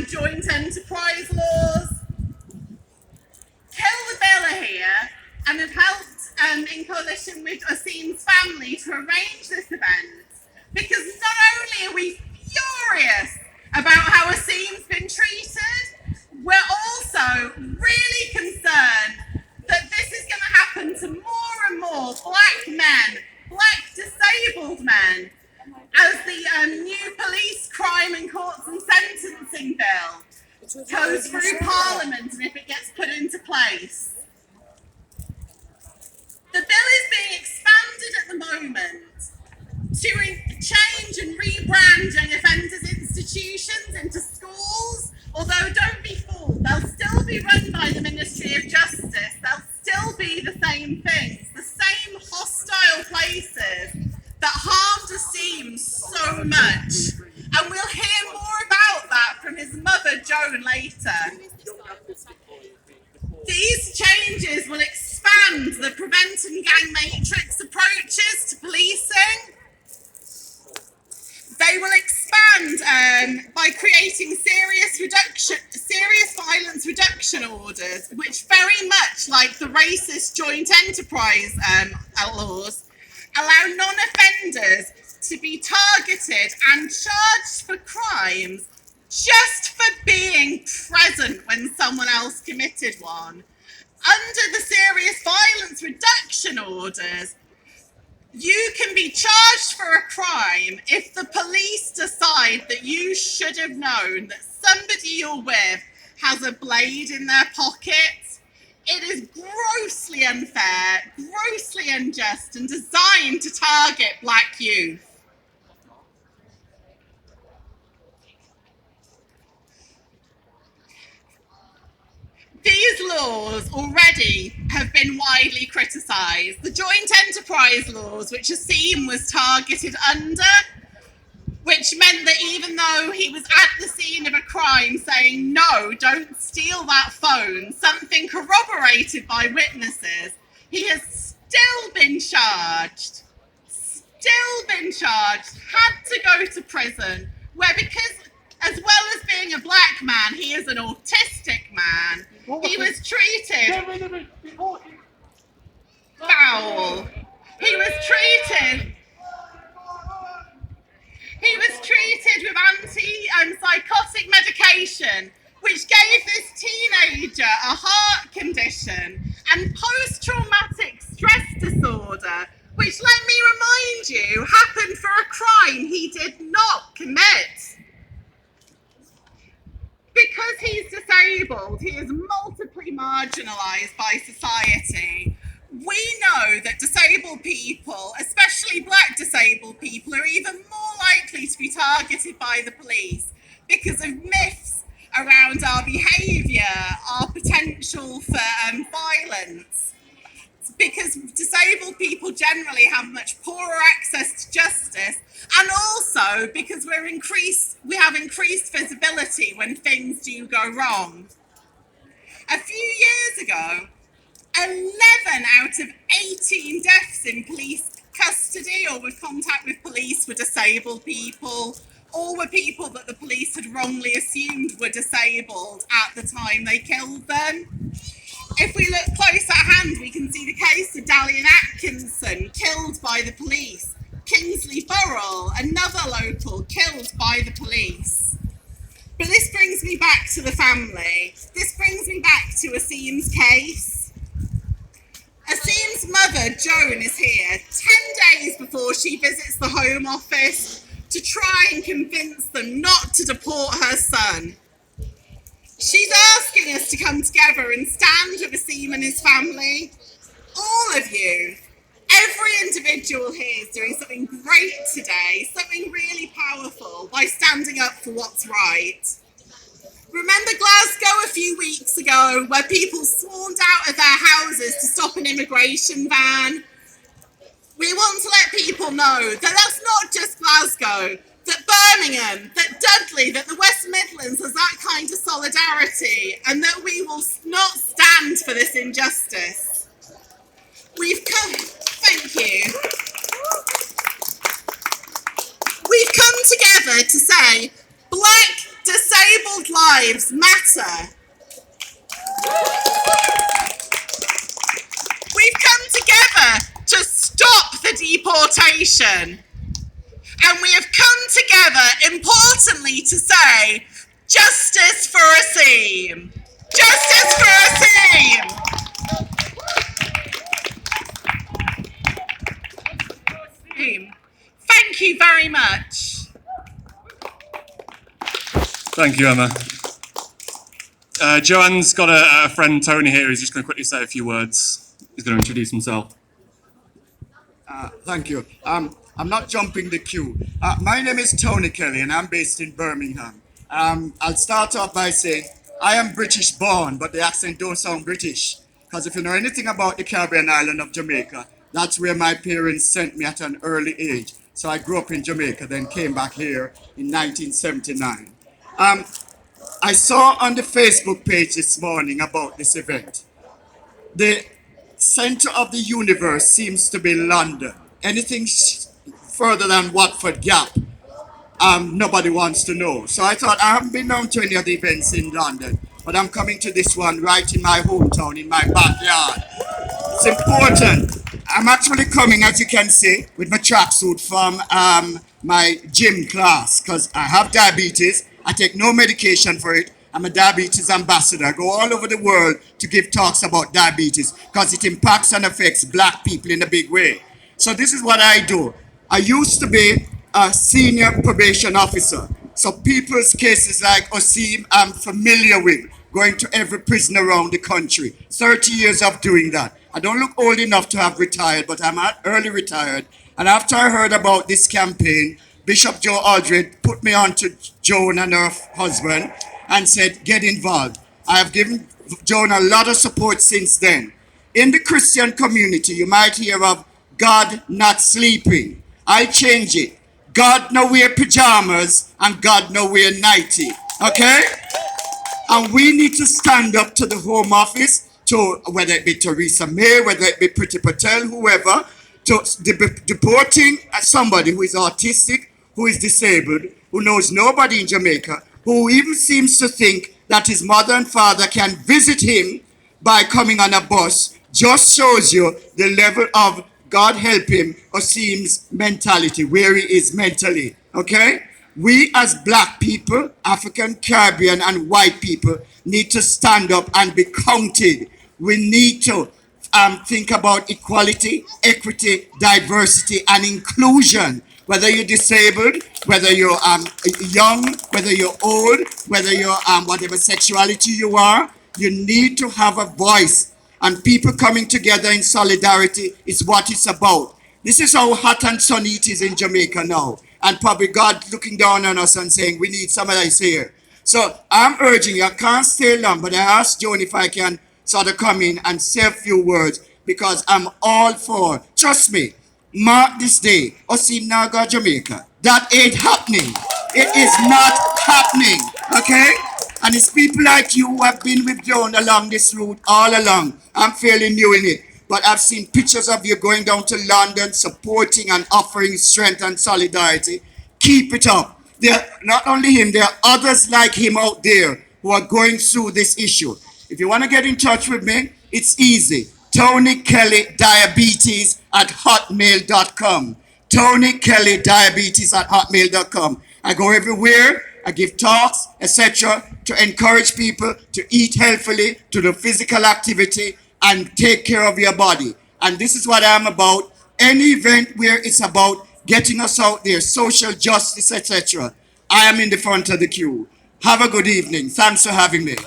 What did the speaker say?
joint enterprise laws. Kill the Bill are here and have helped in coalition with Osime's family to arrange this event, because not only are we furious about how Osime's been treated, we're also really concerned that this is going to happen to more and more black men, black disabled men, as the new police crime and courts and sentencing bill goes through Parliament and if it gets put into place. The bill is being expanded at the moment to change and rebrand young offenders institutions into schools, although don't be fooled, they'll still be run by the Ministry of Justice, they'll still be the same things, the same hostile places that harmed Osime so much. And we'll hear more about that from his mother, Joan, later. These changes will expand the prevent and gang matrix approaches to policing. They will expand by creating serious violence reduction orders, which very much like the racist joint enterprise laws, allow non-offenders to be targeted and charged for crimes just for being present when someone else committed one. Under the serious violence reduction orders, you can be charged for a crime if the police decide that you should have known that somebody you're with has a blade in their pocket. It is grossly unfair, grossly unjust, and designed to target black youth. These laws already have been widely criticised. The joint enterprise laws, which Osime was targeted under, which meant that even though he was at the scene of a crime saying, "No, don't steal that phone," something corroborated by witnesses, he has still been charged, had to go to prison, where because as well as being a black man, he is an autistic man, he was treated foul. He was treated with anti-psychotic medication, which gave this teenager a heart condition and post-traumatic stress disorder, which, let me remind you, happened for a crime he did not commit. Because he's disabled, he is multiply marginalised by society. We know that disabled people, especially black disabled people, are even more likely to be targeted by the police because of myths around our behaviour, our potential for violence. Because disabled people generally have much poorer access to justice, and also because we have increased visibility when things do go wrong. A few years ago, 11 out of 18 deaths in police custody or with contact with police were disabled people, or were people that the police had wrongly assumed were disabled at the time they killed them. If we look close at hand, we can see the case of Dalian Atkinson, killed by the police. Kingsley Burrell, another local, killed by the police. But this brings me back to the family. This brings me back to Osime's case. Osime's mother, Joan, is here 10 days before she visits the Home Office to try and convince them not to deport her son. She's asking us to come together and stand with Osime and his family. All of you, every individual here is doing something great today, something really powerful by standing up for what's right. Remember Glasgow a few weeks ago, where people swarmed out of their houses to stop an immigration van? We want to let people know that that's not just Glasgow, that Birmingham, that Dudley, that the West Midlands has that kind of solidarity, and that we will not stand for this injustice. We've come, thank you. We've come together to say, black Disabled lives matter. We've come together to stop the deportation. And we have come together, importantly, to say, justice for Osime. Justice for Osime. Thank you very much. Thank you, Emma. Joanne's got a friend, Tony, here, who's just going to quickly say a few words. He's going to introduce himself. Thank you. I'm not jumping the queue. My name is Tony Kelly, and I'm based in Birmingham. I'll start off by saying I am British born, but the accent don't sound British. Because if you know anything about the Caribbean island of Jamaica, that's where my parents sent me at an early age. So I grew up in Jamaica, then came back here in 1979. I saw on the Facebook page this morning about this event. The center of the universe seems to be London. Anything further than Watford Gap, nobody wants to know. So I thought, I haven't been down to any of the events in London, but I'm coming to this one right in my hometown, in my backyard. It's important. I'm actually coming, as you can see, with my tracksuit from my gym class, because I have diabetes. I take no medication for it. I'm a diabetes ambassador. I go all over the world to give talks about diabetes because it impacts and affects black people in a big way. So this is what I do. I used to be a senior probation officer. So people's cases like Osime, I'm familiar with, going to every prison around the country. 30 years of doing that. I don't look old enough to have retired, but I'm early retired. And after I heard about this campaign, Bishop Joe Aldred put me on to Joan and her husband and said, get involved. I have given Joan a lot of support since then. In the Christian community, you might hear of God not sleeping. I change it. God no wear pajamas and God no wear nighty. Okay? And we need to stand up to the Home Office, to whether it be Theresa May, whether it be Priti Patel, whoever, to deporting somebody who is autistic, who is disabled, who knows nobody in Jamaica, who even seems to think that his mother and father can visit him by coming on a bus, just shows you the level of, God help him, Osime's mentality, where he is mentally, okay? We as black people, African, Caribbean, and white people need to stand up and be counted. We need to think about equality, equity, diversity, and inclusion. Whether you're disabled, whether you're young, whether you're old, whether you're whatever sexuality you are, you need to have a voice. And people coming together in solidarity is what it's about. This is how hot and sunny it is in Jamaica now. And probably God looking down on us and saying, we need some of this here. So I'm urging you, I can't stay long, but I asked Joan if I can sort of come in and say a few words, because I'm all for, trust me, mark this day, Osime now go Jamaica. That ain't happening. It is not happening, okay? And it's people like you who have been with Joan along this route all along. I'm fairly new in it, but I've seen pictures of you going down to London, supporting and offering strength and solidarity. Keep it up. There, not only him, there are others like him out there who are going through this issue. If you want to get in touch with me, it's easy. Tony Kelly Diabetes at hotmail.com. Tony Kelly Diabetes at hotmail.com. I go everywhere. I give talks, etc., to encourage people to eat healthily, to do physical activity, and take care of your body. And this is what I'm about. Any event where it's about getting us out there, social justice, etc., I am in the front of the queue. Have a good evening. Thanks for having me.